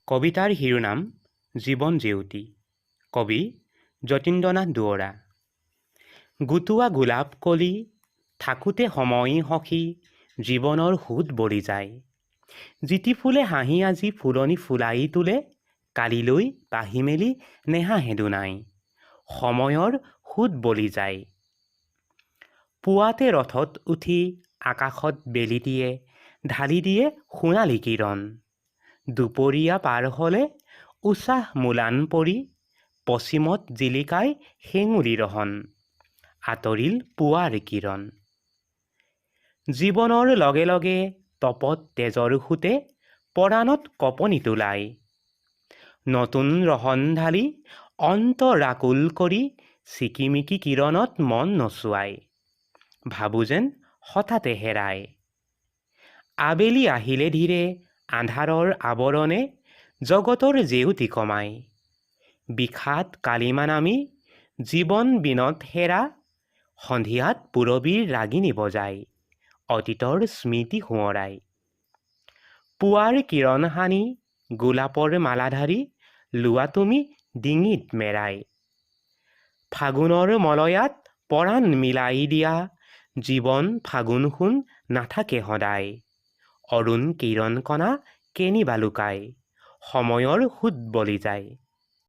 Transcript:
কবিতাৰ শিৰোনাম জীৱন জেউতি। কবি যতীন্দ্ৰনাথ দুৱৰা। গোটোৱা গোলাপ কলি থাকোঁতে সময় সখী জীৱনৰ সোঁত বলি যায়। জিতি ফুলে হাঁহি আজি ফুলনি ফুলাই তোলে কালিলৈ পাহি মেলি নেহাঁহে দুনাই সময়ৰ সোঁত বলি যায়। পুৱাতে ৰথত উঠি আকাশত বেলি দিয়ে ঢালি দিয়ে সোণালী কিৰণ। দুপৰীয়া পাৰ হ'লে উষাহ মোলান পৰি পশ্চিমত জিলিকাই হেঙুলি ৰহন আঁতৰিল পুৱাৰ কিৰণ। জীৱনৰ লগে লগে তপত তেজৰ সোঁতে পৰাণত কঁপনি তোলাই। নতুন ৰহন ঢালি অন্তৰাকুল কৰি চিকিমিকি কিৰণত মন নচুৱাই ভাবোঁ যেন হঠাতে হেৰাই। আবেলি আহিলে ধীৰে আন্ধাৰৰ আৱৰণে জগতৰ জেউতি কমাই। বিষাদ কালিমা নামি জীৱন বিনত হেৰা সন্ধিয়াত পূৰবীৰ ৰাগিনী বজাই অতীতৰ স্মৃতি সোঁৱৰাই। পুৱাৰ কিৰণ সানি গোলাপৰ মালা ধাৰি লোৱা তুমি ডিঙিত মেৰাই। ফাগুনৰ মলয়াত পৰাণ মিলাই দিয়া জীৱন ফাগুন সোণ নাথাকে সদায়। অৰুণ কিৰণ কণা কেনিবা লুকাই সময়ৰ সোঁত বলি যায়।